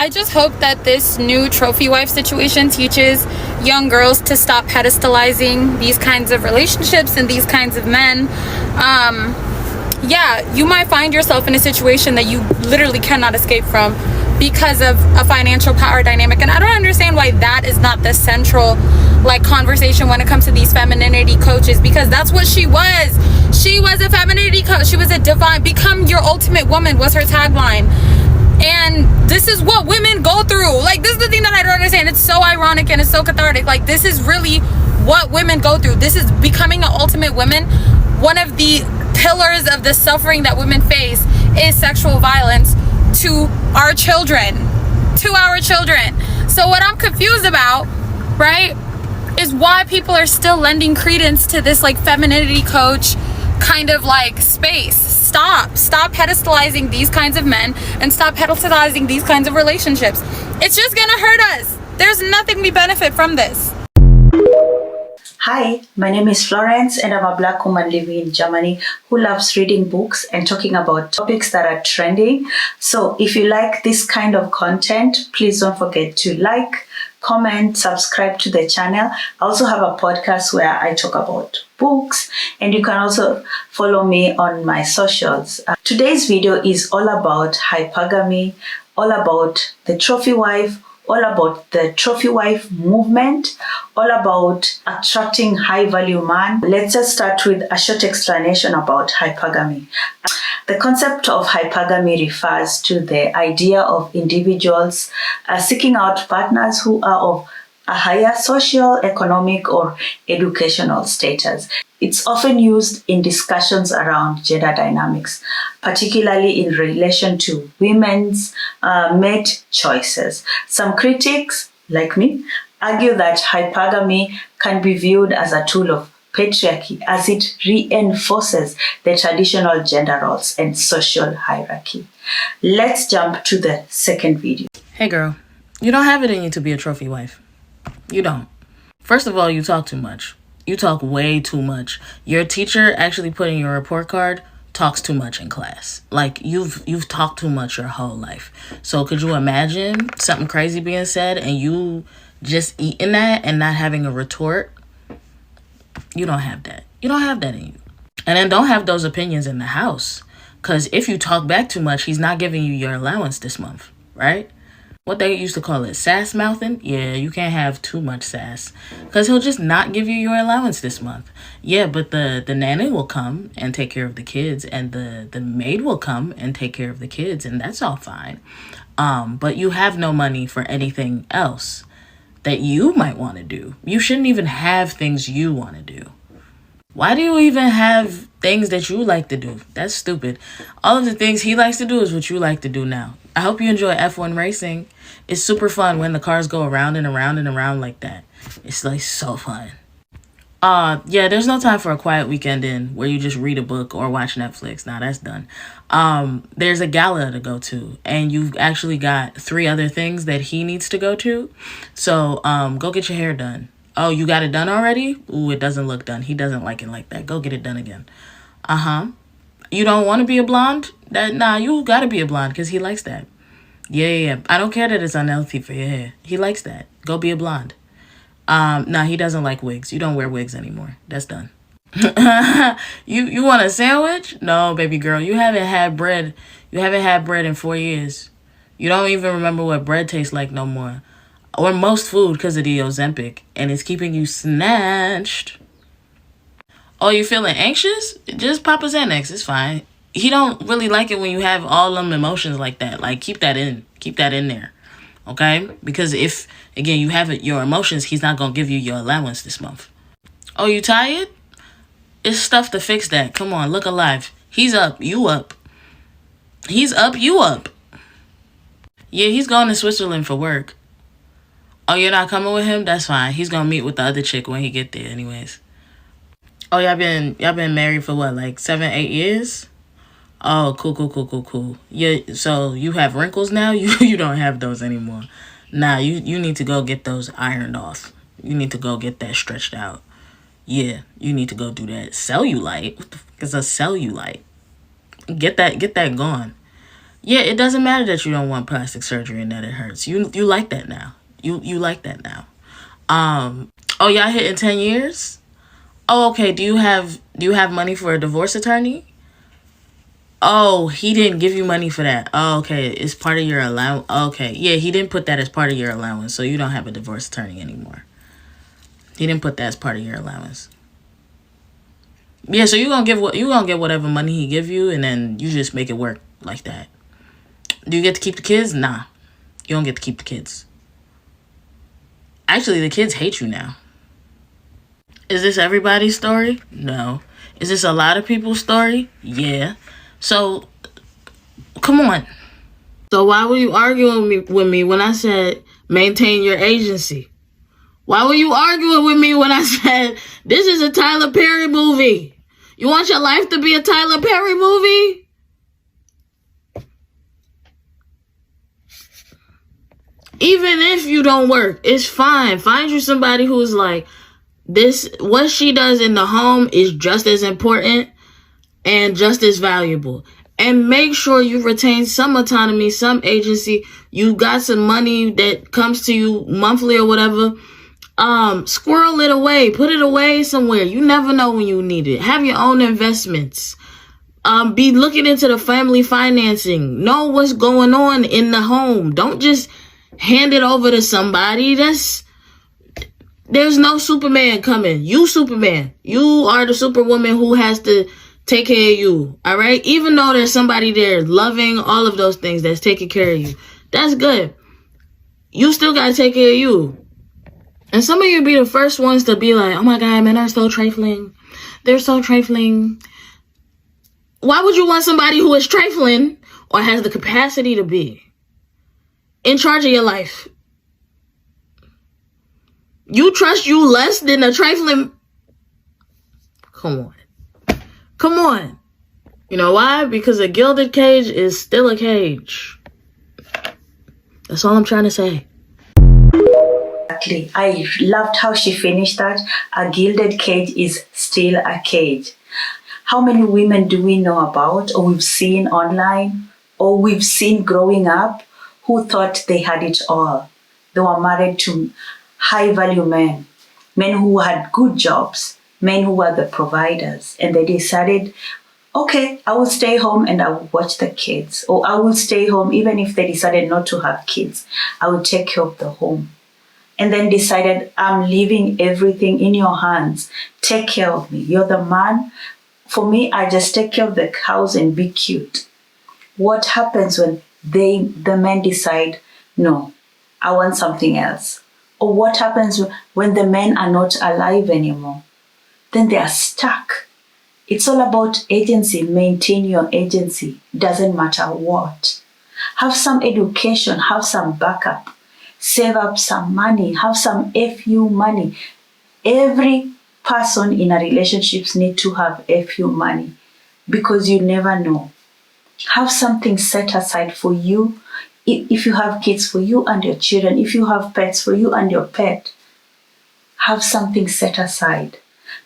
I just hope that this new trophy wife situation teaches young girls to stop pedestalizing these kinds of relationships and these kinds of men. Yeah, you might find yourself in a situation that you literally cannot escape from because of a financial power dynamic. And I don't understand why that is not the central conversation when it comes to these femininity coaches, because that's what she was. She was a femininity coach. She was a divine, become your ultimate woman was her tagline. And this is what women go through. This is the thing that I don't understand. It's so ironic and it's so cathartic. This is really what women go through. This is becoming an ultimate woman. One of the pillars of the suffering that women face is sexual violence to our children. So what I'm confused about, right, is why people are still lending credence to this femininity coach kind of space. Stop pedestalizing these kinds of men and stop pedestalizing these kinds of relationships. It's just gonna hurt us. There's nothing we benefit from this. Hi, my name is Florence and I'm a Black woman living in Germany who loves reading books and talking about topics that are trending. So if you like this kind of content, please don't forget to like, comment, subscribe to the channel. I also have a podcast where I talk about books, and you can also follow me on my socials. Today's video is all about hypergamy, all about the trophy wife, all about the trophy wife movement, all about attracting high-value man. Let's just start with a short explanation about hypergamy. The concept of hypergamy refers to the idea of individuals seeking out partners who are of a higher social, economic, or educational status. It's often used in discussions around gender dynamics, particularly in relation to women's mate choices. Some critics, like me, argue that hypergamy can be viewed as a tool of patriarchy, as it reinforces the traditional gender roles and social hierarchy. Let's jump to the second video. Hey girl, you don't have it in you to be a trophy wife. You don't. First of all, you talk too much. You talk way too much. Your teacher actually put in your report card, talks too much in class. You've talked too much your whole life. So could you imagine something crazy being said and you just eating that and not having a retort? You don't have that. You don't have that in you. And then don't have those opinions in the house. Because if you talk back too much, he's not giving you your allowance this month, right? What they used to call it, sass mouthing? Yeah, you can't have too much sass. Because he'll just not give you your allowance this month. Yeah, but the nanny will come and take care of the kids. And the maid will come and take care of the kids. And that's all fine. But you have no money for anything else that you might want to do. You shouldn't even have things you want to do. Why do you even have things that you like to do? That's stupid. All of the things he likes to do is what you like to do now. I hope you enjoy F1 racing. It's super fun when the cars go around and around and around like that. It's so fun. Yeah, there's no time for a quiet weekend in where you just read a book or watch Netflix. Nah, that's done. There's a gala to go to, and you've actually got 3 other things that he needs to go to. So, go get your hair done. Oh, you got it done already? Ooh, it doesn't look done. He doesn't like it like that. Go get it done again. You don't want to be a blonde? Nah, you gotta be a blonde because he likes that. Yeah. I don't care that it's unhealthy for your hair. He likes that. Go be a blonde. Nah, he doesn't like wigs. You don't wear wigs anymore. That's done. You want a sandwich? No, baby girl. You haven't had bread. You haven't had bread in 4 years. You don't even remember what bread tastes like no more. Or most food because of the Ozempic. And it's keeping you snatched. Oh, you feeling anxious? Just pop a Xanax. It's fine. He don't really like it when you have all them emotions like that. Keep that in. Keep that in there. Okay? Because if, again, you have your emotions, he's not going to give you your allowance this month. Oh, you tired? It's stuff to fix that. Come on, look alive. He's up. You up. He's up. You up. Yeah, he's going to Switzerland for work. Oh, you're not coming with him? That's fine. He's going to meet with the other chick when he get there anyways. Oh, y'all been married for what, 7-8 years? Oh, cool. Yeah, so you have wrinkles now? You don't have those anymore. Nah, you need to go get those ironed off. You need to go get that stretched out. Yeah, you need to go do that. Cellulite? What the fuck is a cellulite? Get that gone. Yeah, it doesn't matter that you don't want plastic surgery and that it hurts. You like that now. You like that now. Oh, y'all hitting 10 years? Oh, okay. Do you have money for a divorce attorney? Oh, he didn't give you money for that. Oh, okay. It's part of your allowance. Okay. Yeah, he didn't put that as part of your allowance, so you don't have a divorce attorney anymore. He didn't put that as part of your allowance. Yeah, so you gonna get whatever money he give you, and then you just make it work like that. Do you get to keep the kids? Nah. You don't get to keep the kids. Actually, the kids hate you now. Is this everybody's story? No. Is this a lot of people's story? Yeah. So, come on. So why were you arguing with me when I said maintain your agency? Why were you arguing with me when I said this is a Tyler Perry movie? You want your life to be a Tyler Perry movie? Even if you don't work, it's fine. Find you somebody who's like, what she does in the home is just as important and just as valuable. And make sure you retain some autonomy, some agency. You got some money that comes to you monthly or whatever. Squirrel it away. Put it away somewhere. You never know when you need it. Have your own investments. Be looking into the family financing. Know what's going on in the home. Don't just hand it over to somebody. There's no Superman coming. You Superman. You are the Superwoman who has to take care of you. All right? Even though there's somebody there loving all of those things that's taking care of you. That's good. You still got to take care of you. And some of you be the first ones to be like, oh my God, men are so trifling. They're so trifling. Why would you want somebody who is trifling or has the capacity to be in charge of your life? You trust you less than a trifling... Come on. You know why? Because a gilded cage is still a cage. That's all I'm trying to say. Exactly. I loved how she finished that. A gilded cage is still a cage. How many women do we know about, or we've seen online, or we've seen growing up, who thought they had it all? They were married to high-value men who had good jobs, men who were the providers, and they decided, okay, I will stay home and I will watch the kids, or I will stay home even if they decided not to have kids. I will take care of the home. And then decided, I'm leaving everything in your hands. Take care of me. You're the man. For me, I just take care of the cows and be cute. What happens when the men decide, no, I want something else? Or what happens when the men are not alive anymore? Then they are stuck. It's all about agency. Maintain your agency. Doesn't matter what. Have some education. Have some backup. Save up some money. Have some FU money. Every person in a relationship needs to have FU money because you never know. Have something set aside for you. If you have kids, for you and your children. If you have pets, for you and your pet. Have something set aside.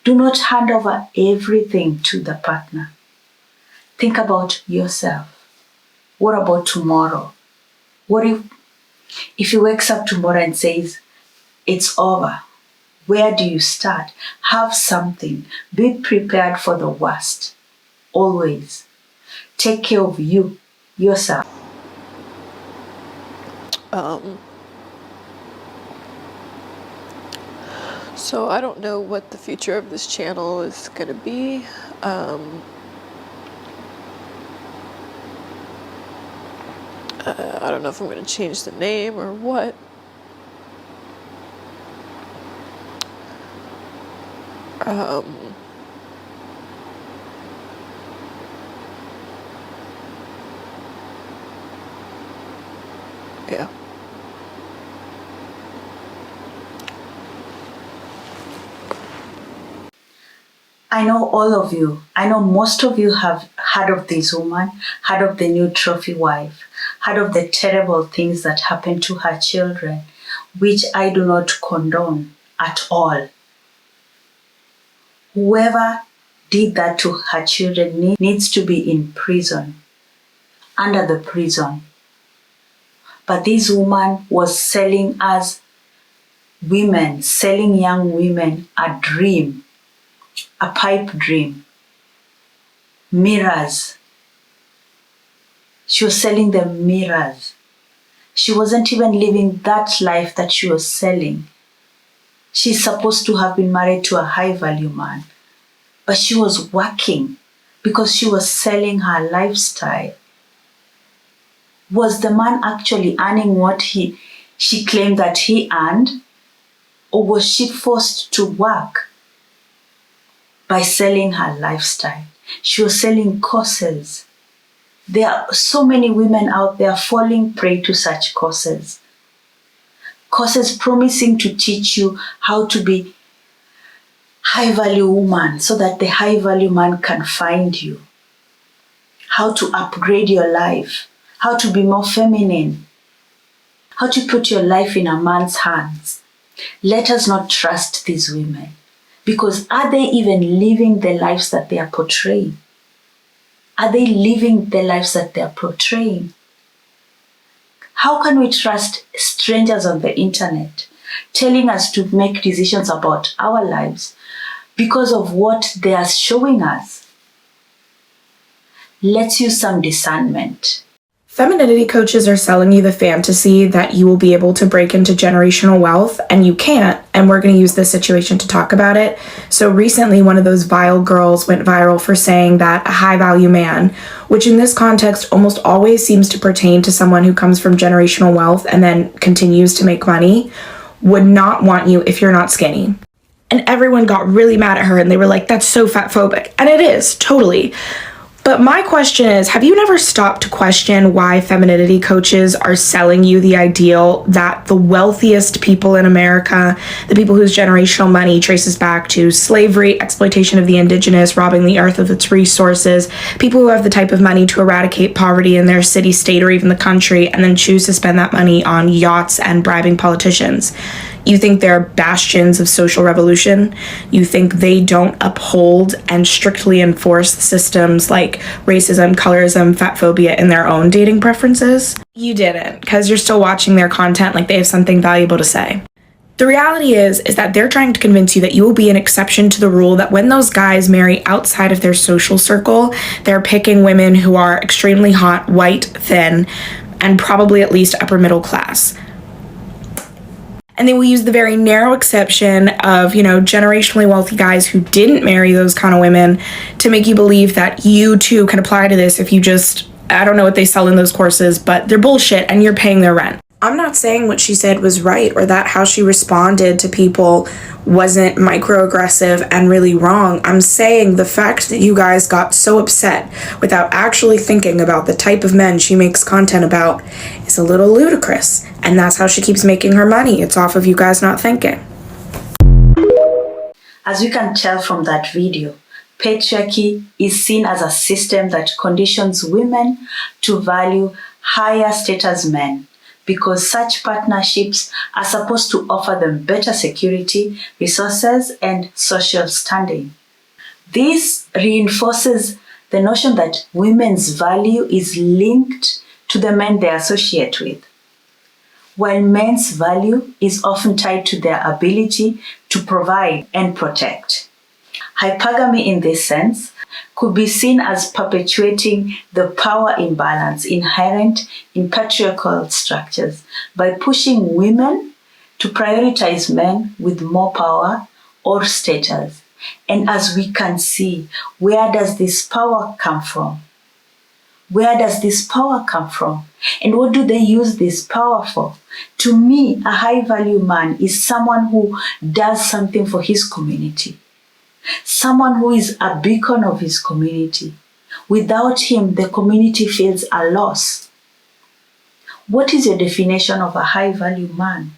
Do not hand over everything to the partner. Think about yourself. What about tomorrow? What if he wakes up tomorrow and says, it's over? Where do you start? Have something. Be prepared for the worst. Always. Take care of yourself. So I don't know what the future of this channel is going to be. I don't know if I'm going to change the name or what. Yeah. I know all of you. I know most of you have heard of this woman, heard of the new trophy wife, heard of the terrible things that happened to her children, which I do not condone at all. Whoever did that to her children needs to be in prison. under the prison. But this woman was selling us women, selling young women a dream, a pipe dream, mirrors. She was selling them mirrors. She wasn't even living that life that she was selling. She's supposed to have been married to a high value man, but she was working because she was selling her lifestyle. Was the man actually earning what she claimed that he earned, or was she forced to work by selling her lifestyle? She was selling courses. There are so many women out there falling prey to such courses. Courses promising to teach you how to be high value woman so that the high value man can find you. How to upgrade your life. How to be more feminine. How to put your life in a man's hands. Let us not trust these women, because are they even living the lives that they are portraying? Are they living the lives that they are portraying? How can we trust strangers on the internet telling us to make decisions about our lives because of what they are showing us? Let's use some discernment. Femininity coaches are selling you the fantasy that you will be able to break into generational wealth, and you can't, and we're going to use this situation to talk about it. So recently, one of those vile girls went viral for saying that a high-value man, which in this context almost always seems to pertain to someone who comes from generational wealth and then continues to make money, would not want you if you're not skinny. And everyone got really mad at her, and they were like, that's so fatphobic. And it is, totally. But my question is, have you never stopped to question why femininity coaches are selling you the ideal that the wealthiest people in America, the people whose generational money traces back to slavery, exploitation of the indigenous, robbing the earth of its resources, people who have the type of money to eradicate poverty in their city, state, or even the country, and then choose to spend that money on yachts and bribing politicians? You think they're bastions of social revolution? You think they don't uphold and strictly enforce systems like racism, colorism, fatphobia in their own dating preferences? You didn't, because you're still watching their content like they have something valuable to say. The reality is that they're trying to convince you that you will be an exception to the rule, that when those guys marry outside of their social circle, they're picking women who are extremely hot, white, thin, and probably at least upper middle class. And they will use the very narrow exception of, generationally wealthy guys who didn't marry those kind of women to make you believe that you too can apply to this if you just, I don't know what they sell in those courses, but they're bullshit and you're paying their rent. I'm not saying what she said was right or that how she responded to people wasn't microaggressive and really wrong. I'm saying the fact that you guys got so upset without actually thinking about the type of men she makes content about is a little ludicrous. And that's how she keeps making her money. It's off of you guys not thinking. As you can tell from that video, patriarchy is seen as a system that conditions women to value higher status men, because such partnerships are supposed to offer them better security, resources, and social standing. This reinforces the notion that women's value is linked to the men they associate with, while men's value is often tied to their ability to provide and protect. Hypergamy in this sense could be seen as perpetuating the power imbalance inherent in patriarchal structures by pushing women to prioritize men with more power or status. And as we can see, where does this power come from? Where does this power come from? And what do they use this power for? To me, a high-value man is someone who does something for his community. Someone who is a beacon of his community. Without him, the community feels a loss. What is your definition of a high-value man?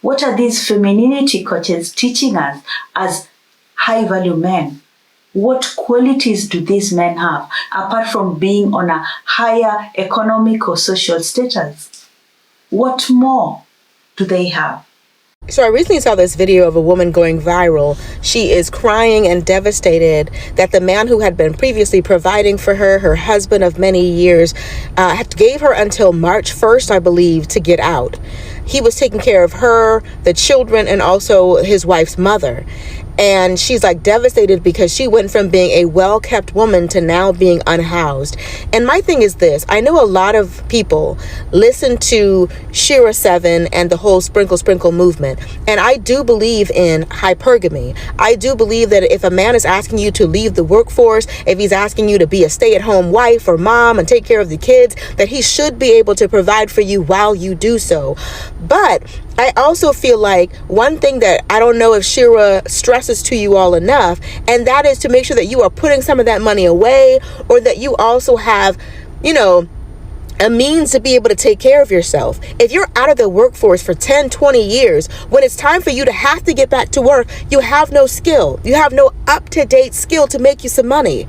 What are these femininity coaches teaching us as high-value men? What qualities do these men have apart from being on a higher economic or social status? What more do they have? So I recently saw this video of a woman going viral. She is crying and devastated that the man who had been previously providing for her, her husband of many years, gave her until March 1st, I believe, to get out. He was taking care of her, the children, and also his wife's mother. And she's like devastated because she went from being a well-kept woman to now being unhoused. And my thing is this: I know a lot of people listen to Shira 7 and the whole sprinkle movement. And I do believe in hypergamy. I do believe that if a man is asking you to leave the workforce, if he's asking you to be a stay-at-home wife or mom and take care of the kids, that he should be able to provide for you while you do so. But I also feel like one thing that I don't know if Shira stresses to you all enough, and that is to make sure that you are putting some of that money away, or that you also have, a means to be able to take care of yourself. If you're out of the workforce for 10, 20 years, when it's time for you to have to get back to work, you have no skill. You have no up-to-date skill to make you some money.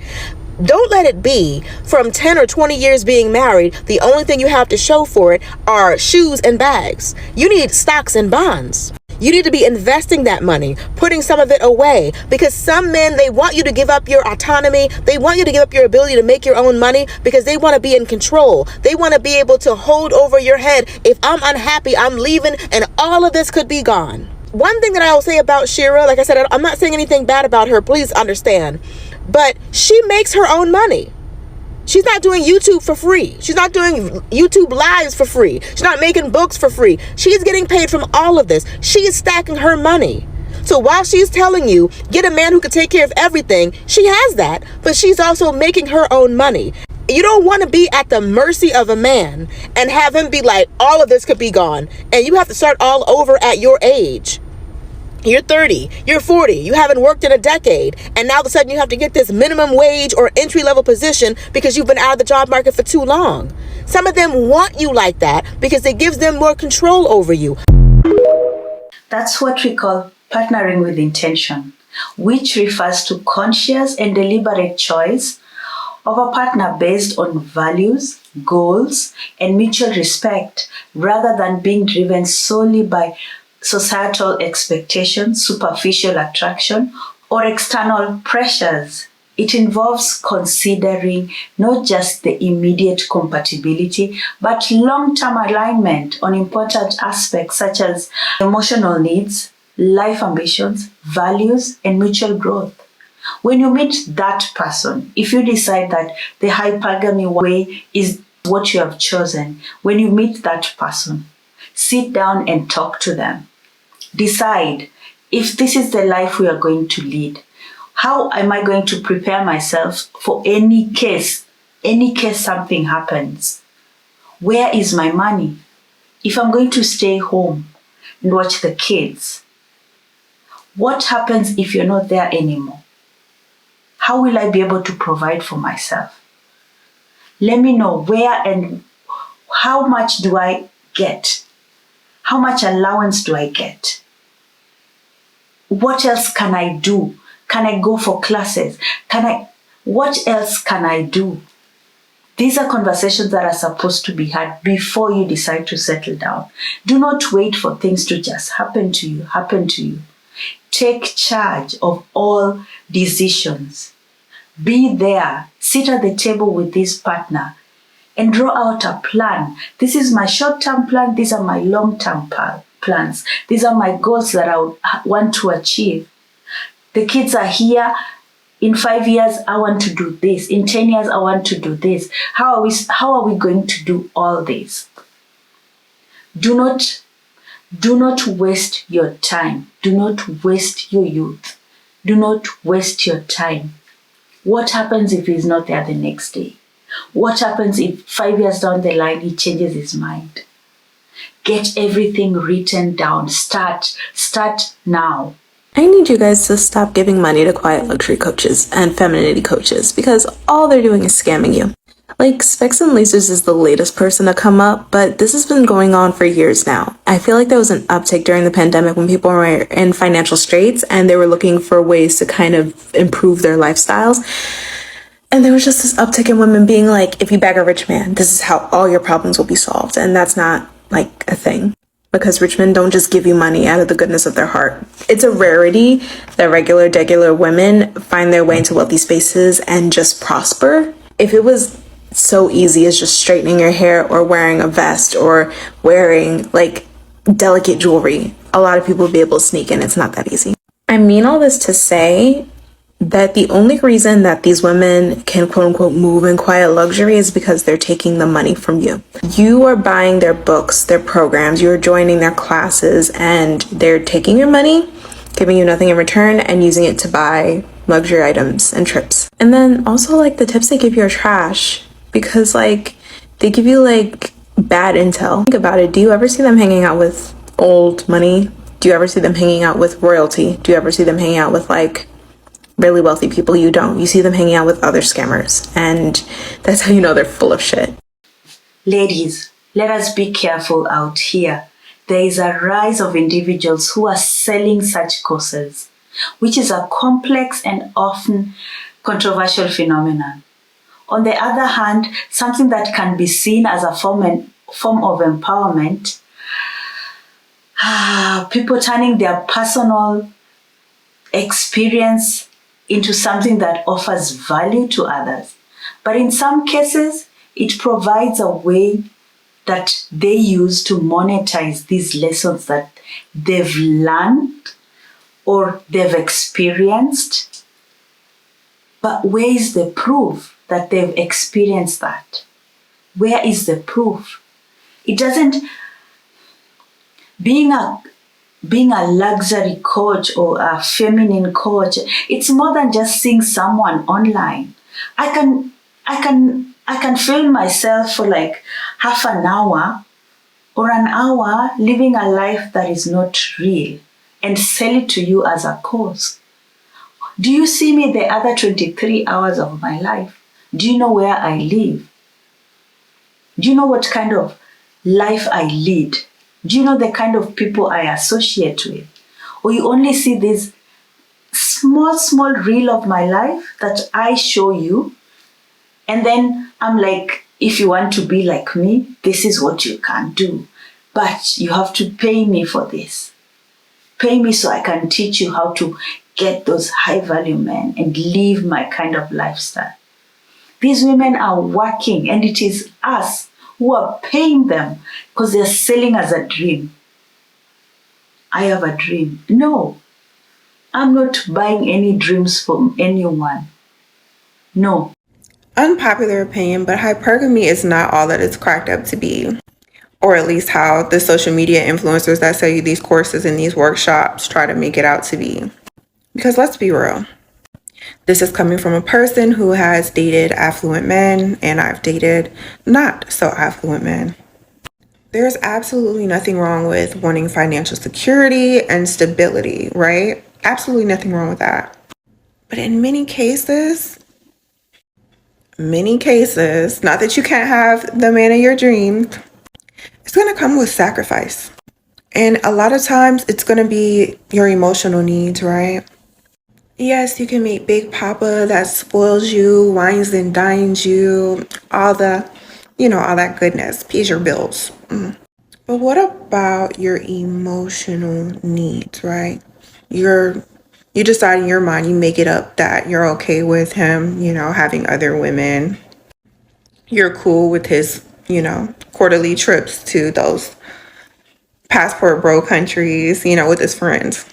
Don't let it be from 10 or 20 years being married, the only thing you have to show for it are shoes and bags. You need stocks and bonds. You need to be investing that money, putting some of it away, because some men, they want you to give up your autonomy. They want you to give up your ability to make your own money because they want to be in control. They want to be able to hold over your head. If I'm unhappy, I'm leaving, and all of this could be gone. One thing that I will say about Shira, like I said, I'm not saying anything bad about her, please understand, but she makes her own money. She's not doing YouTube for free. She's not doing YouTube lives for free. She's not making books for free. She's getting paid from all of this. She is stacking her money. So while she's telling you, get a man who can take care of everything, she has that, but she's also making her own money. You don't want to be at the mercy of a man and have him be like, all of this could be gone, and you have to start all over at your age. You're 30, you're 40, you haven't worked in a decade, and now all of a sudden you have to get this minimum wage or entry-level position because you've been out of the job market for too long. Some of them want you like that because it gives them more control over you. That's what we call partnering with intention, which refers to conscious and deliberate choice of a partner based on values, goals, and mutual respect, rather than being driven solely by societal expectations, superficial attraction, or external pressures. It involves considering not just the immediate compatibility, but long-term alignment on important aspects such as emotional needs, life ambitions, values, and mutual growth. When you meet that person, if you decide that the hypergamy way is what you have chosen, when you meet that person, sit down and talk to them. Decide if this is the life we are going to lead. How am I going to prepare myself for any case something happens? Where is my money? If I'm going to stay home and watch the kids, what happens if you're not there anymore? How will I be able to provide for myself? Let me know where and how much do I get? How much allowance do I get? What else can I do? Can I go for classes? What else can I do? These are conversations that are supposed to be had before you decide to settle down. Do not wait for things to just happen to you. Take charge of all decisions. Be there. Sit at the table with this partner and draw out a plan. This is my short-term plan. These are my long-term plans. These are my goals that I want to achieve. The kids are here. In 5 years, I want to do this. In 10 years, I want to do this. How are we going to do all this? Do not waste your time. Do not waste your youth. Do not waste your time. What happens if he's not there the next day? What happens if 5 years down the line, he changes his mind? Get everything written down. Start now. I need you guys to stop giving money to quiet luxury coaches and femininity coaches because all they're doing is scamming you. Like, Specs and Lasers is the latest person to come up, but this has been going on for years now. I feel like there was an uptick during the pandemic when people were in financial straits and they were looking for ways to kind of improve their lifestyles. And there was just this uptick in women being like, if you bag a rich man, this is how all your problems will be solved. And that's not like a thing. because rich men don't just give you money out of the goodness of their heart. It's a rarity that regular women find their way into wealthy spaces and just prosper. If it was so easy as just straightening your hair or wearing a vest or wearing like delicate jewelry, a lot of people would be able to sneak in. It's not that easy. I mean all this to say that the only reason that these women can quote unquote move in quiet luxury is because they're taking the money from you. You are buying their books, their programs, you're joining their classes, and they're taking your money, giving you nothing in return, and using it to buy luxury items and trips. And then also like the tips they give you are trash because like they give you like bad intel. Think about it. Do you ever see them hanging out with old money? Do you ever see them hanging out with royalty? Do you ever see them hanging out with like really wealthy people? You don't. You see them hanging out with other scammers, and that's how you know they're full of shit. Ladies, let us be careful out here. There is a rise of individuals who are selling such courses, which is a complex and often controversial phenomenon. On the other hand, something that can be seen as a form of empowerment, people turning their personal experience into something that offers value to others. But in some cases, it provides a way that they use to monetize these lessons that they've learned or they've experienced. But where is the proof that they've experienced that? Where is the proof? It doesn't, being a luxury coach or a feminine coach, it's more than just seeing someone online. I can film myself for like half an hour or an hour living a life that is not real and sell it to you as a course. Do you see me the other 23 hours of my life? Do you know where I live? Do you know what kind of life I lead? Do you know the kind of people I associate with? Or you only see this small reel of my life that I show you, and then I'm like, if you want to be like me, this is what you can do. But you have to pay me for this. Pay me so I can teach you how to get those high value men and live my kind of lifestyle. These women are working, and it is us who are paying them because they're selling us a dream. I have a dream. No, I'm not buying any dreams from anyone. No. Unpopular opinion, but hypergamy is not all that it's cracked up to be. Or at least how the social media influencers that sell you these courses and these workshops try to make it out to be. Because let's be real. This is coming from a person who has dated affluent men, and I've dated not so affluent men. There's absolutely nothing wrong with wanting financial security and stability, right? Absolutely nothing wrong with that. But in many cases, not that you can't have the man of your dreams, it's going to come with sacrifice. And a lot of times it's going to be your emotional needs, right? Yes, you can meet Big Papa that spoils you, wines and dines you, all that goodness, pays your bills. But what about your emotional needs, right? You decide in your mind, you make it up that you're okay with him, having other women. You're cool with his, quarterly trips to those passport bro countries, with his friends.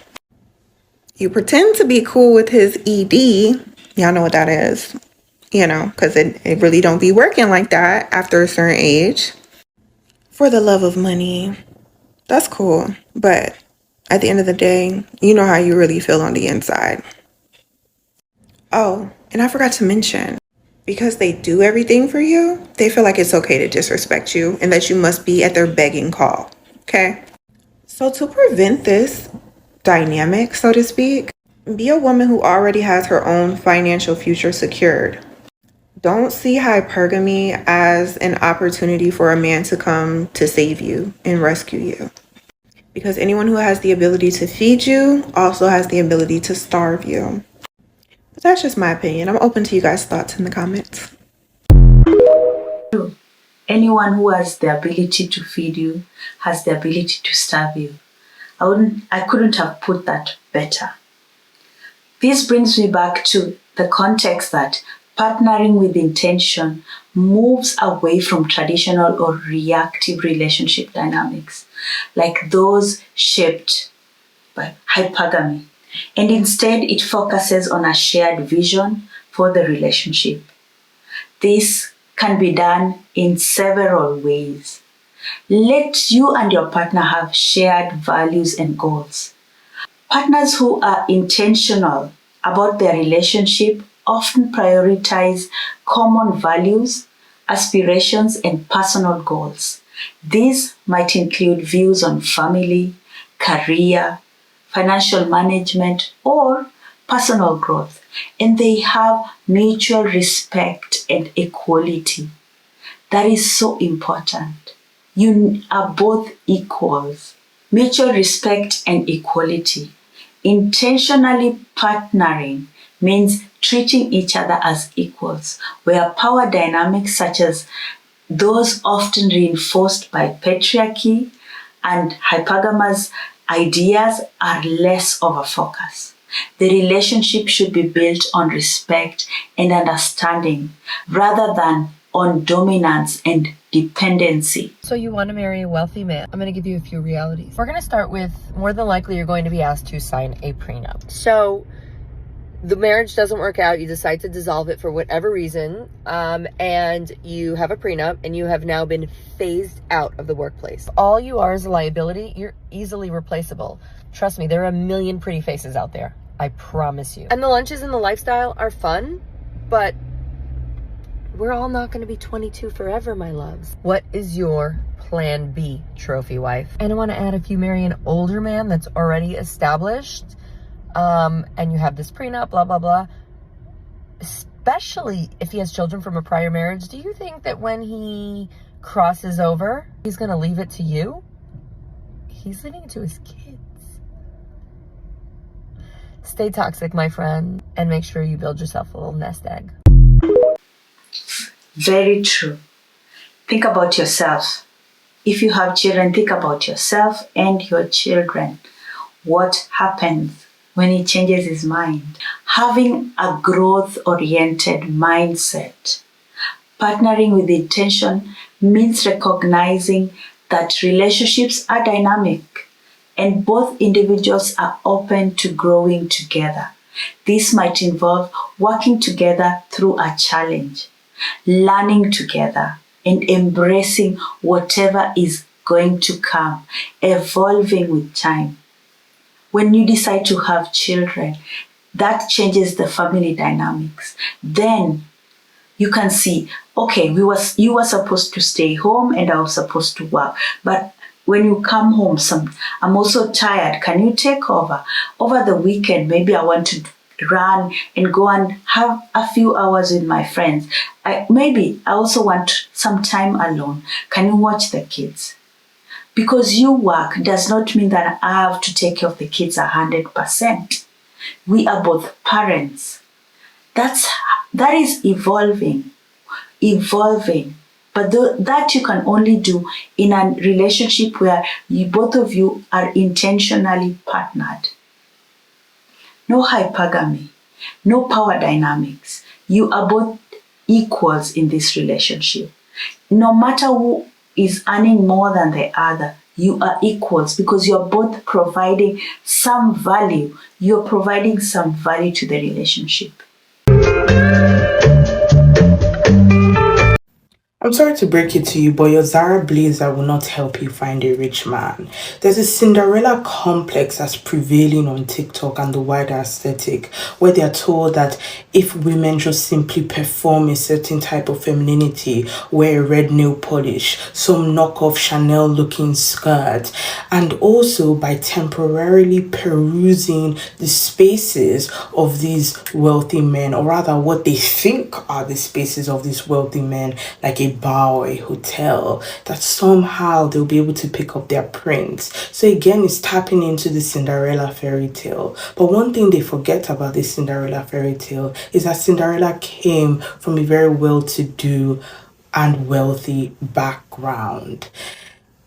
You pretend to be cool with his ED. Y'all know what that is, because it really don't be working like that after a certain age. For the love of money, that's cool. But at the end of the day, you know how you really feel on the inside. Oh, and I forgot to mention, because they do everything for you, they feel like it's okay to disrespect you and that you must be at their begging call, okay? So to prevent this dynamic, so to speak, be a woman who already has her own financial future secured. Don't see hypergamy as an opportunity for a man to come to save you and rescue you. Because anyone who has the ability to feed you also has the ability to starve you. But that's just my opinion. I'm open to you guys' thoughts in the comments. Anyone who has the ability to feed you has the ability to serve you. I couldn't have put that better. This brings me back to the context that partnering with intention moves away from traditional or reactive relationship dynamics, like those shaped by hypergamy, and instead it focuses on a shared vision for the relationship. This can be done in several ways. Let you and your partner have shared values and goals. Partners who are intentional about their relationship often prioritize common values, aspirations, and personal goals. These might include views on family, career, financial management, or personal growth, and they have mutual respect and equality. That is so important. You are both equals. Mutual respect and equality. Intentionally partnering means treating each other as equals, where power dynamics such as those often reinforced by patriarchy and hypergamous ideas are less of a focus. The relationship should be built on respect and understanding rather than on dominance and dependency. So you want to marry a wealthy man. I'm going to give you a few realities. We're going to start with, more than likely you're going to be asked to sign a prenup. So the marriage doesn't work out, you decide to dissolve it for whatever reason, and you have a prenup, and you have now been phased out of the workplace. All you are is a liability. You're easily replaceable. Trust me, there are a million pretty faces out there. I promise you. And the lunches and the lifestyle are fun, but we're all not going to be 22 forever, my loves. What is your plan B, trophy wife? And I want to add, if you marry an older man that's already established, and you have this prenup, blah, blah, blah, especially if he has children from a prior marriage, do you think that when he crosses over, he's going to leave it to you? He's leaving it to his kids. Stay toxic, my friend, and make sure you build yourself a little nest egg. Very true. Think about yourself. If you have children, think about yourself and your children. What happens when he changes his mind? Having a growth-oriented mindset. Partnering with intention means recognizing that relationships are dynamic and both individuals are open to growing together. This might involve working together through a challenge, learning together, and embracing whatever is going to come, evolving with time. When you decide to have children, that changes the family dynamics. Then you can see, okay, you were supposed to stay home and I was supposed to work. But when you come home, I'm also tired. Can you take over? Over the weekend, maybe I want to run and go and have a few hours with my friends. Maybe I also want some time alone. Can you watch the kids? Because you work does not mean that I have to take care of the kids 100%. We are both parents. That is evolving. But that you can only do in a relationship where both of you are intentionally partnered. No hypergamy, no power dynamics. You are both equals in this relationship. No matter who is earning more than the other, you are equals because you're both providing some value. You're providing some value to the relationship. I'm sorry to break it to you, but your Zara blazer will not help you find a rich man. There's a Cinderella complex that's prevailing on TikTok and the wider aesthetic, where they're told that if women just simply perform a certain type of femininity, wear a red nail polish, some knockoff Chanel looking skirt, and also by temporarily perusing the spaces of these wealthy men, or rather what they think are the spaces of these wealthy men, like a bar or a hotel, that somehow they'll be able to pick up their prince. So again, it's tapping into the Cinderella fairy tale. But one thing they forget about this Cinderella fairy tale is that Cinderella came from a very well-to-do and wealthy background.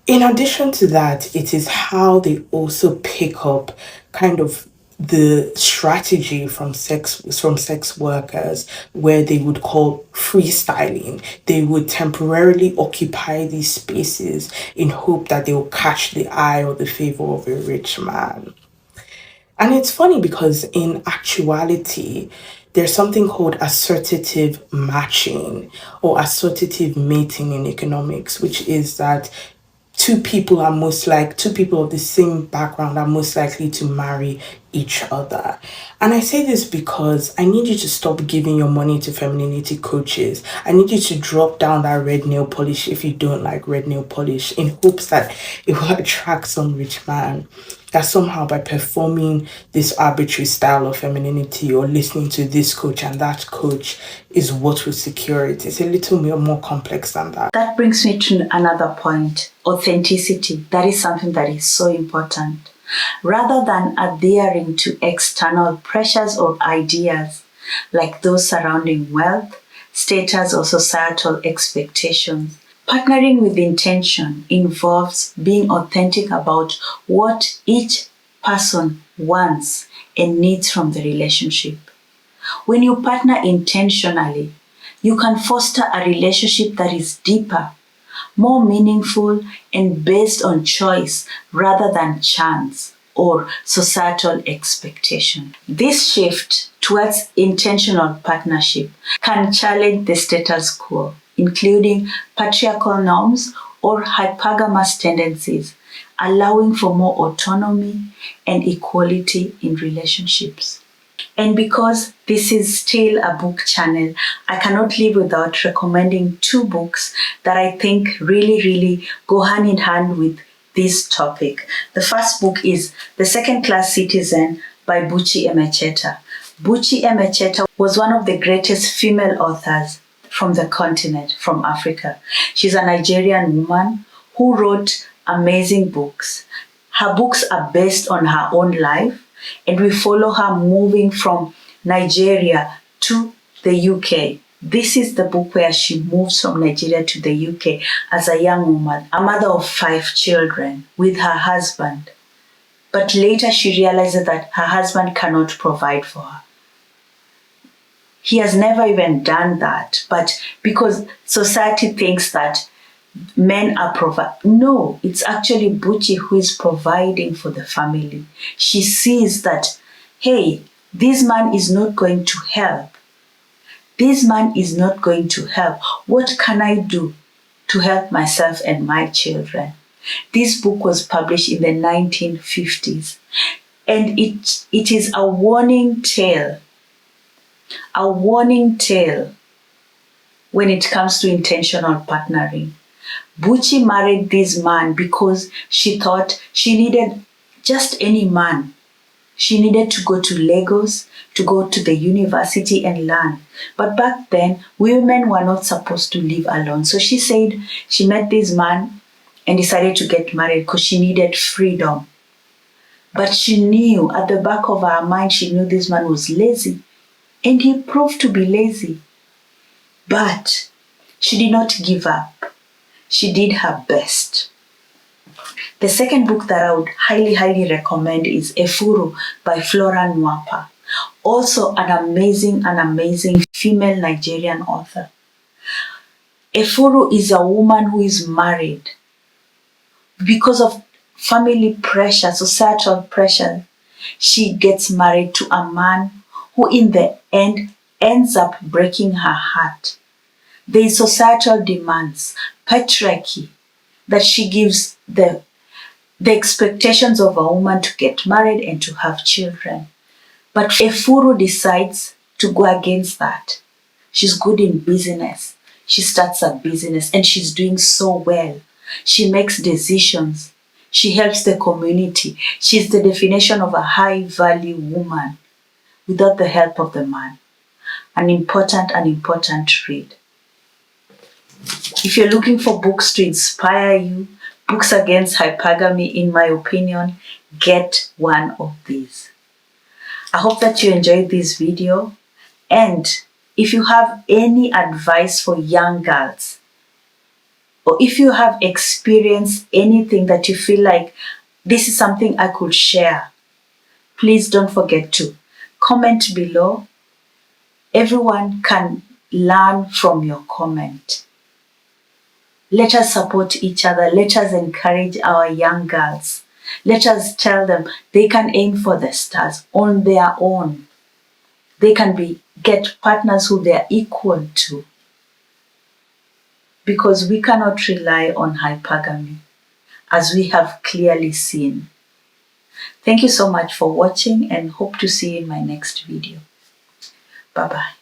In addition to that, it is how they also pick up kind of the strategy from sex workers, where they would call freestyling. They would temporarily occupy these spaces in hope that they will catch the eye or the favor of a rich man. And it's funny because in actuality, there's something called assortative matching or assortative mating in economics, which is that two people of the same background are most likely to marry each other. And I say this because I need you to stop giving your money to femininity coaches. I need you to drop down that red nail polish if you don't like red nail polish, in hopes that it will attract some rich man that somehow, by performing this arbitrary style of femininity or listening to this coach and that coach, is what will secure it. It's a little bit more complex than that. That brings me to another point, authenticity. That is something that is so important. Rather than adhering to external pressures or ideas like those surrounding wealth, status, or societal expectations, partnering with intention involves being authentic about what each person wants and needs from the relationship. When you partner intentionally, you can foster a relationship that is deeper, more meaningful, and based on choice rather than chance or societal expectation. This shift towards intentional partnership can challenge the status quo, including patriarchal norms or hypergamous tendencies, allowing for more autonomy and equality in relationships. And because this is still a book channel, I cannot live without recommending two books that I think really go hand in hand with this topic. The first book is The Second Class Citizen by Buchi Emecheta. Buchi Emecheta was one of the greatest female authors from the continent, from Africa. She's a Nigerian woman who wrote amazing books. Her books are based on her own life, and we follow her moving from Nigeria to the UK. This is the book where she moves from Nigeria to the UK as a young woman, a mother of 5 children with her husband. But later she realizes that her husband cannot provide for her. He has never even done that, but because society thinks that men are no, it's actually Buchi who is providing for the family. She sees that, hey, this man is not going to help. This man is not going to help. What can I do to help myself and my children? This book was published in the 1950s, and it is a warning tale. A warning tale when it comes to intentional partnering. Buchi married this man because she thought she needed just any man. She needed to go to Lagos, to go to the university and learn. But back then, women were not supposed to live alone. So she said she met this man and decided to get married because she needed freedom. But she knew, at the back of her mind, she knew this man was lazy. And he proved to be lazy. But she did not give up. She did her best. The second book that I would highly recommend is EFURU by Flora Nwapa. Also an amazing female Nigerian author. EFURU is a woman who is married. Because of family pressure, societal pressure, she gets married to a man who in the end ends up breaking her heart. There is societal demands, patriarchy, that she gives the expectations of a woman to get married and to have children. But EFURU decides to go against that. She's good in business. She starts a business and she's doing so well. She makes decisions. She helps the community. She's the definition of a high-value woman without the help of the man. An important read. If you're looking for books to inspire you, books against hypergamy, in my opinion, get one of these. I hope that you enjoyed this video. And if you have any advice for young girls, or if you have experienced anything that you feel like this is something I could share, please don't forget to comment below. Everyone can learn from your comment. Let us support each other. Let us encourage our young girls. Let us tell them they can aim for the stars on their own. They can get partners who they are equal to. Because we cannot rely on hypergamy, as we have clearly seen. Thank you so much for watching and hope to see you in my next video. Bye-bye.